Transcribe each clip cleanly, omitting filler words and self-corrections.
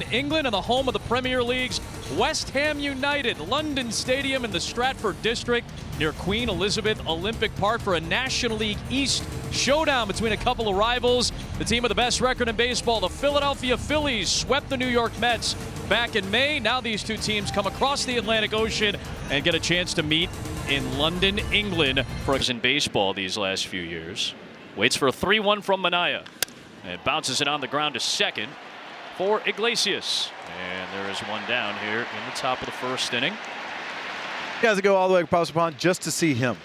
England and the home of the Premier League's West Ham United, London Stadium in the Stratford district near Queen Elizabeth Olympic Park for a National League East showdown between a couple of rivals. The team with the best record in baseball, the Philadelphia Phillies, swept the New York Mets back in May. Now these two teams come across the Atlantic Ocean and get a chance to meet in London, England for in baseball these last few years. Waits for a 3-1 from Minaya and bounces it on the ground to second for Iglesias. And there is one down here in the top of the first inning. Guys that go all the way across the pond just to see him.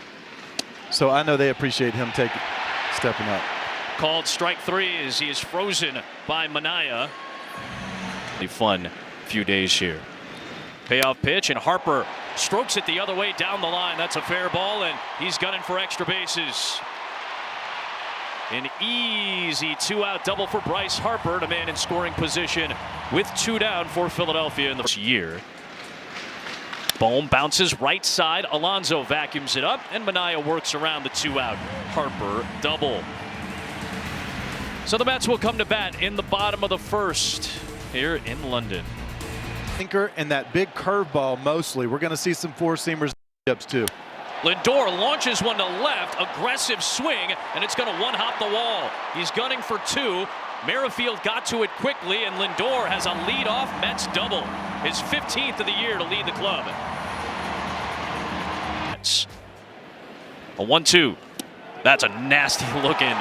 So I know they appreciate him stepping up. Called strike three as he is frozen by Minaya. A fun few days here. Payoff pitch, and Harper strokes it the other way down the line. That's a fair ball, and he's gunning for extra bases. An easy two-out double for Bryce Harper, to man in scoring position with two down for Philadelphia in the year. Bohm bounces right side. Alonso vacuums it up, and Minaya works around the two-out Harper double. So the Mets will come to bat in the bottom of the first here in London. Sinker and that big curveball mostly. We're going to see some four-seamers too. Lindor launches one to left, aggressive swing, and it's going to one-hop the wall. He's gunning for two. Merrifield got to it quickly, and Lindor has a lead-off Mets double. His 15th of the year to lead the club. A 1-2. That's a nasty-looking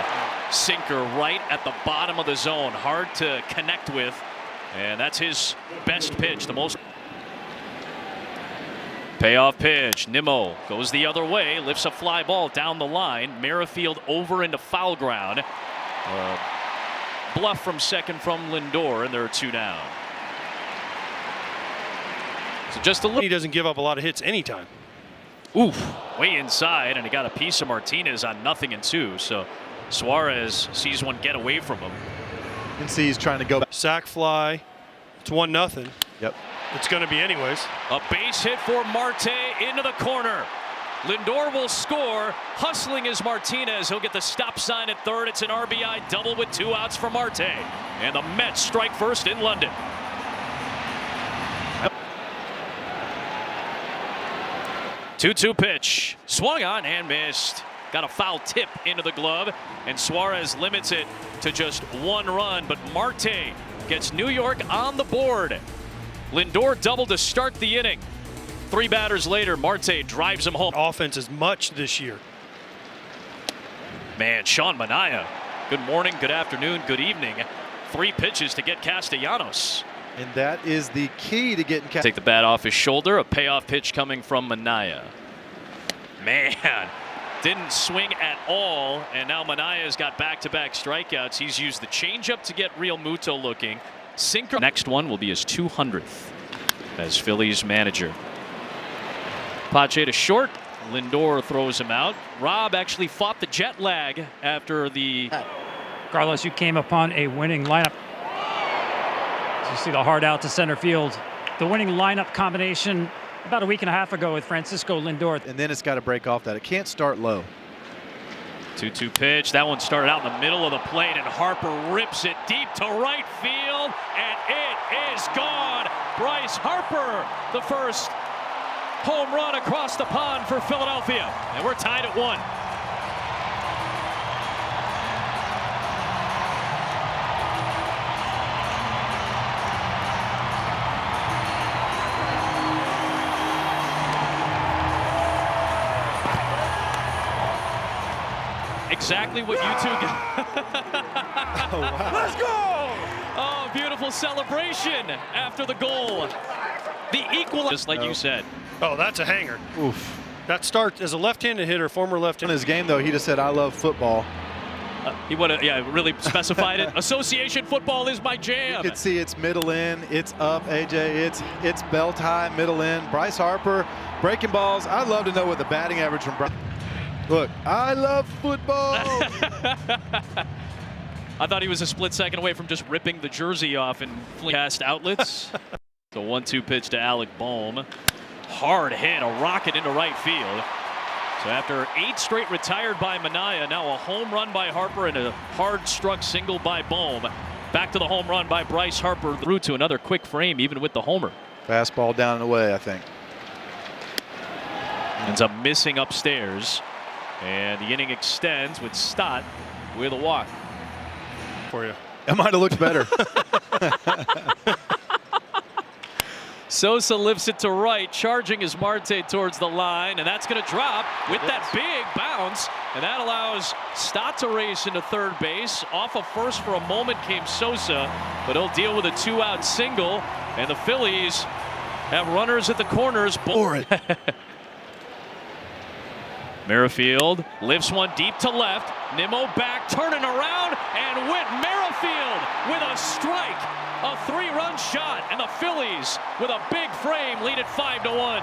sinker right at the bottom of the zone. Hard to connect with, and that's his best pitch, the most. Payoff pitch. Nimmo goes the other way, lifts a fly ball down the line. Merrifield over into foul ground. Bluff from second from Lindor, and there are two down. So just a little. He doesn't give up a lot of hits anytime. Oof, way inside, and he got a piece of Martinez on 0-2. So Suarez sees one get away from him. You can see he's trying to go. Sack fly. It's 1-0. Yep. It's going to be anyways. A base hit for Marte into the corner. Lindor will score. Hustling is Martinez. He'll get the stop sign at third. It's an RBI double with two outs for Marte. And the Mets strike first in London. 2-2 pitch. Swung on and missed. Got a foul tip into the glove. And Suarez limits it to just one run. But Marte gets New York on the board. Lindor doubled to start the inning. Three batters later, Marte drives him home. Offense is much this year. Man, Sean Minaya. Good morning, good afternoon, good evening. Three pitches to get Castellanos. And that is the key to getting Take the bat off his shoulder. A payoff pitch coming from Minaya. Man, didn't swing at all. And now Manaya's got back-to-back strikeouts. He's used the changeup to get Real Muto looking. Sinker. Next one will be his 200th as Phillies manager. Pache to short. Lindor throws him out. Rob actually fought the jet lag after the. Carlos, you came upon a winning lineup. You see the hard out to center field. The winning lineup combination about a week and a half ago with Francisco Lindor. And then it's got to break off that. It can't start low. 2-2 pitch. That one started out in the middle of the plate, and Harper rips it deep to right field, and it is gone. Bryce Harper, the first home run across the pond for Philadelphia, and we're tied at 1. Exactly what you two get. Oh, wow. Let's go! Oh, beautiful celebration after the goal. The equal, just like you said. Oh, that's a hanger. Oof. That starts as a left-handed hitter, former In left-handed. his game, though, he just said, "I love football." He would have, really specified it. Association football is my jam. You can see it's middle in, it's up, AJ. It's belt high, middle in. Bryce Harper breaking balls. I'd love to know what the batting average from Bryce. Look, I love football. I thought he was a split second away from just ripping the jersey off and cast outlets. The 1-2 pitch to Alec Bohm. Hard hit, a rocket into right field. So after 8 straight retired by Minaya, now a home run by Harper and a hard struck single by Bohm. Back to the home run by Bryce Harper. Through to another quick frame, even with the homer. Fastball down and away, I think. Ends up missing upstairs. And the inning extends with Stott with a walk. For you. It might have looked better. Sosa lifts it to right, charging is Marte towards the line, and that's going to drop with that big bounce, and that allows Stott to race into third base. Off of first for a moment came Sosa, but he'll deal with a 2-out single, and the Phillies have runners at the corners. Merrifield lifts one deep to left. Nimmo back, turning around, and Whit Merrifield with a strike. A 3-run shot, and the Phillies with a big frame lead it 5-1.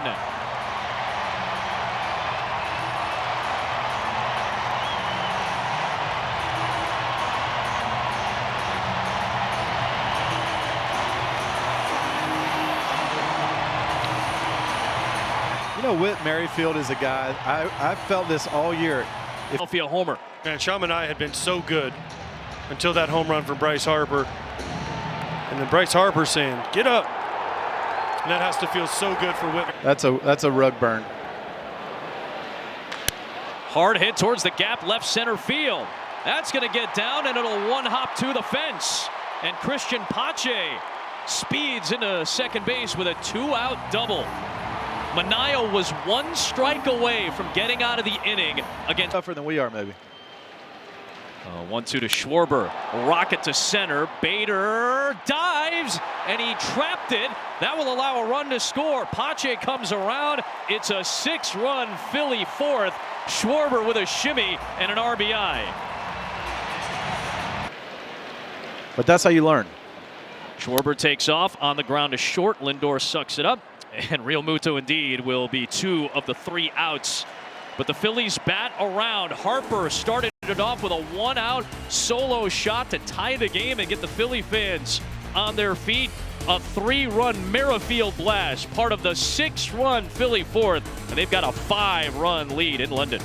You know, Whit Merrifield is a guy, I've felt this all year. Philadelphia homer. Man, Shum and I had been so good until that home run from Bryce Harper. And then Bryce Harper saying, "Get up." And that has to feel so good for Whit. That's a rug burn. Hard hit towards the gap, left center field. That's going to get down, and it'll one-hop to the fence. And Christian Pache speeds into second base with a 2-out double. Manaea was 1 strike away from getting out of the inning against. Tougher than we are, maybe. 1-2 to Schwarber. Rocket to center. Bader dives, and he trapped it. That will allow a run to score. Pache comes around. It's a 6-run Philly fourth. Schwarber with a shimmy and an RBI. But that's how you learn. Schwarber takes off on the ground to short. Lindor sucks it up. And Real Muto indeed will be 2 of the 3 outs. But the Phillies bat around. Harper started it off with a 1-out solo shot to tie the game and get the Philly fans on their feet. A 3-run Merrifield blast, part of the 6-run Philly fourth. And they've got a 5-run lead in London.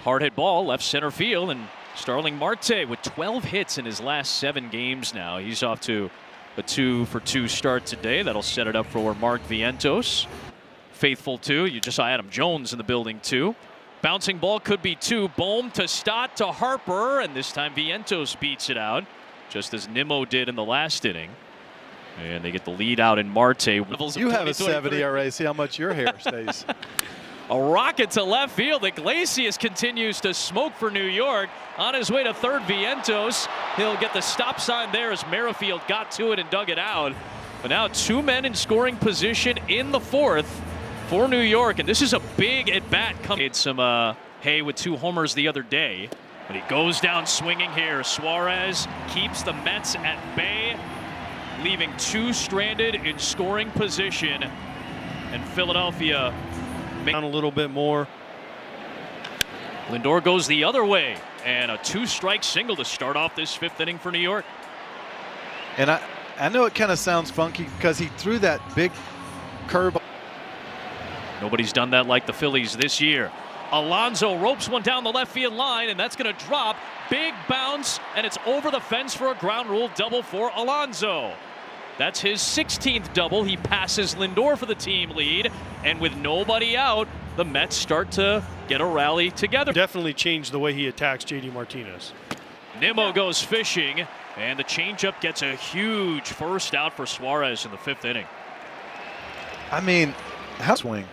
Hard hit ball, left center field, and Starling Marte with 12 hits in his last 7 games now. He's off to a 2-for-2 start today. That'll set it up for Mark Vientos. Faithful too. You just saw Adam Jones in the building too. Bouncing ball could be 2. Bohm to Stott to Harper, and this time Vientos beats it out, just as Nimmo did in the last inning. And they get the lead out in Marte. You have a 70 ERA. See how much your hair stays. A rocket to left field. Iglesias continues to smoke for New York. On his way to third, Vientos. He'll get the stop sign there as Merrifield got to it and dug it out. But now 2 men in scoring position in the fourth for New York. And this is a big at-bat. Made some hay with 2 homers the other day. But he goes down swinging here. Suarez keeps the Mets at bay, leaving 2 stranded in scoring position. And Philadelphia Down a little bit more. Lindor goes the other way, and a 2-strike single to start off this 5th inning for New York. And I know it kind of sounds funky because he threw that big curve. Nobody's done that like the Phillies this year. Alonso ropes one down the left field line, and that's going to drop. Big bounce, and it's over the fence for a ground rule double for Alonso. That's his 16th double. He passes Lindor for the team lead, and with nobody out, the Mets start to get a rally together. Definitely changed the way he attacks JD Martinez. Nimmo goes fishing, and the changeup gets a huge first out for Suarez in the 5th inning. I mean, how swing?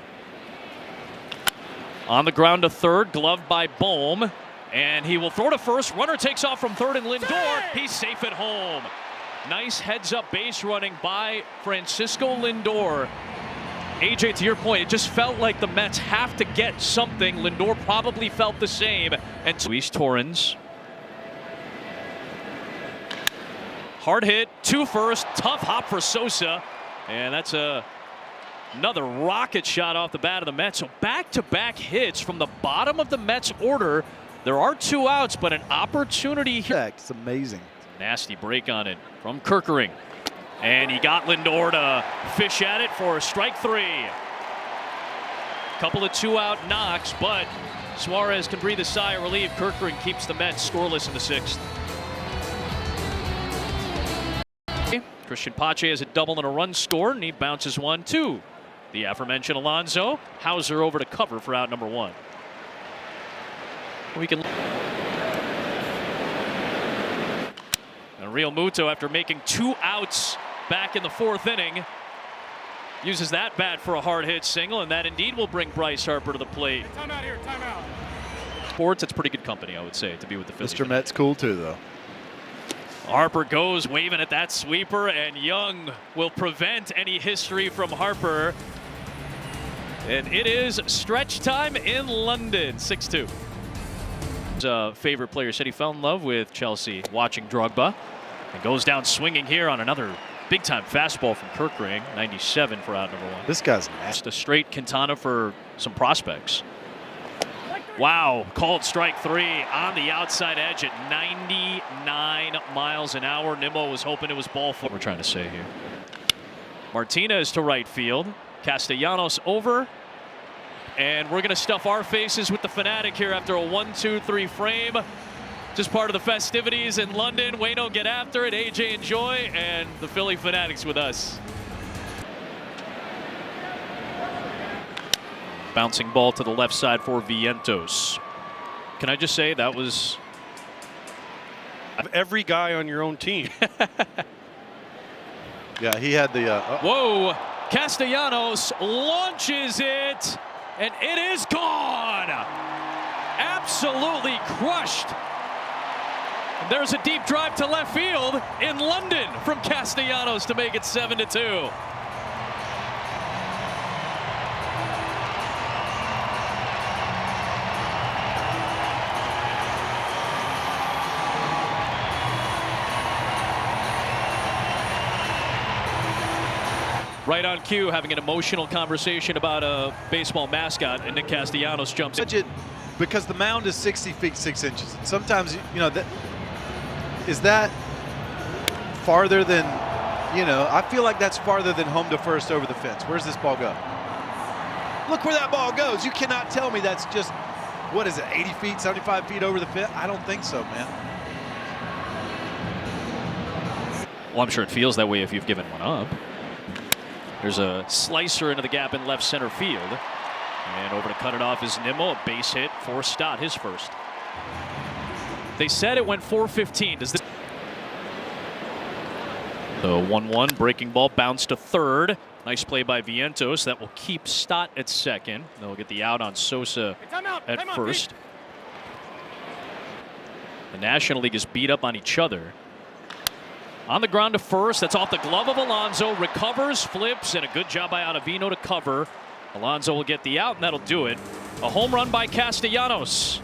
On the ground to third, gloved by Bohm, and he will throw to first. Runner takes off from third, and Lindor, he's safe at home. Nice heads-up base running by Francisco Lindor. AJ, to your point, it just felt like the Mets have to get something. Lindor probably felt the same. And Luis Torrens. Hard hit, 2 first, tough hop for Sosa. And that's another rocket shot off the bat of the Mets. So back-to-back hits from the bottom of the Mets order. There are 2 outs, but an opportunity here. It's amazing. Nasty break on it from Kerkering. And he got Lindor to fish at it for strike 3. Couple of 2-out knocks, but Suarez can breathe a sigh of relief. Kirkring keeps the Mets scoreless in the 6th. Christian Pache has a double and a run scored, and he bounces one to the aforementioned Alonso. Hauser over to cover for out number 1. We can. And Real Muto, after making 2 outs back in the 4th inning, uses that bat for a hard hit single, and that indeed will bring Bryce Harper to the plate. Time out here, time out. Sports, it's pretty good company, I would say, to be with the Phillies. Mr. Met's cool too, though. Harper goes waving at that sweeper, and Young will prevent any history from Harper. And it is stretch time in London, 6-2. His favorite player said he fell in love with Chelsea watching Drogba, and goes down swinging here on another big-time fastball from Kirkring, 97 for out number 1. This guy's Just a straight Quintana for some prospects. Wow, called strike 3 on the outside edge at 99 miles an hour. Nimmo was hoping it was ball 4. We're trying to say here. Martinez to right field. Castellanos over. And we're going to stuff our faces with the Fanatic here after a 1-2-3 frame. Just part of the festivities in London. Wayno get after it. AJ enjoy. And the Philly Fanatics with us. Bouncing ball to the left side for Vientos. Can I just say that was... Every guy on your own team. Yeah, he had the... Whoa! Castellanos launches it, and it is gone! Absolutely crushed. There's a deep drive to left field in London from Castellanos to make it 7-2. Right on cue, having an emotional conversation about a baseball mascot, and Nick Castellanos jumps in. Because the mound is 60 feet 6 inches. Sometimes, you know, is that farther than, you know, I feel like that's farther than home to first over the fence. Where's this ball go? Look where that ball goes. You cannot tell me that's just, what is it, 80 feet, 75 feet over the fence? I don't think so, man. Well, I'm sure it feels that way if you've given one up. There's a slicer into the gap in left center field. And over to cut it off is Nimmo, a base hit for Stott, his first. They said it went 415. Does this... The 1-1 breaking ball bounced to third. Nice play by Vientos. That will keep Stott at second. They'll get the out on Sosa at first. The National League is beat up on each other. On the ground to first, that's off the glove of Alonso, recovers, flips, and a good job by Ottavino to cover. Alonso will get the out, and that'll do it. A home run by Castellanos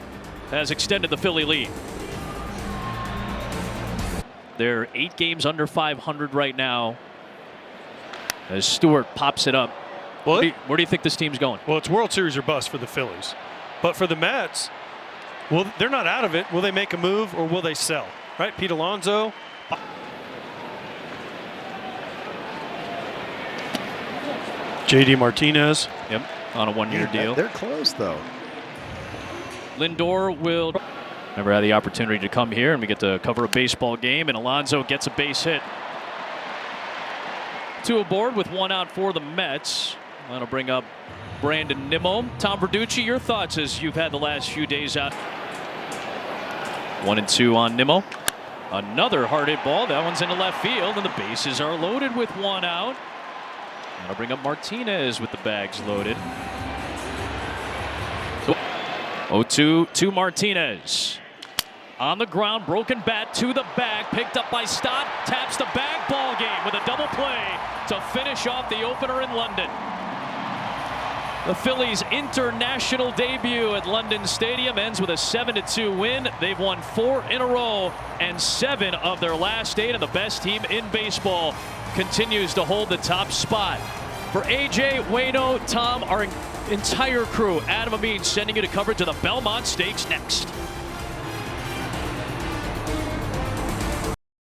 has extended the Philly lead. They're 8 games under 500 right now as Stewart pops it up. Where do you think this team's going? Well, it's World Series or bust for the Phillies. But for the Mets, well, they're not out of it. Will they make a move or will they sell? Right? Pete Alonso. JD Martinez. Yep, on a 1-year deal. They're close, though. Lindor will never had the opportunity to come here, and we get to cover a baseball game, and Alonso gets a base hit. 2 aboard with 1 out for the Mets. That'll bring up Brandon Nimmo. Tom Verducci, your thoughts as you've had the last few days out. 1-2 on Nimmo. Another hard hit ball. That one's into left field, and the bases are loaded with 1 out. That'll bring up Martinez with the bags loaded. 0-2 to Martinez. On the ground, broken bat to the bag, picked up by Stott, taps the bag, ball game with a double play to finish off the opener in London. The Phillies' international debut at London Stadium ends with a 7-2 win. They've won 4 in a row, and 7 of their last 8, and the best team in baseball continues to hold the top spot. For AJ, Wayno, Tom, our entire crew, Adam Amin sending you to coverage of the Belmont Stakes next.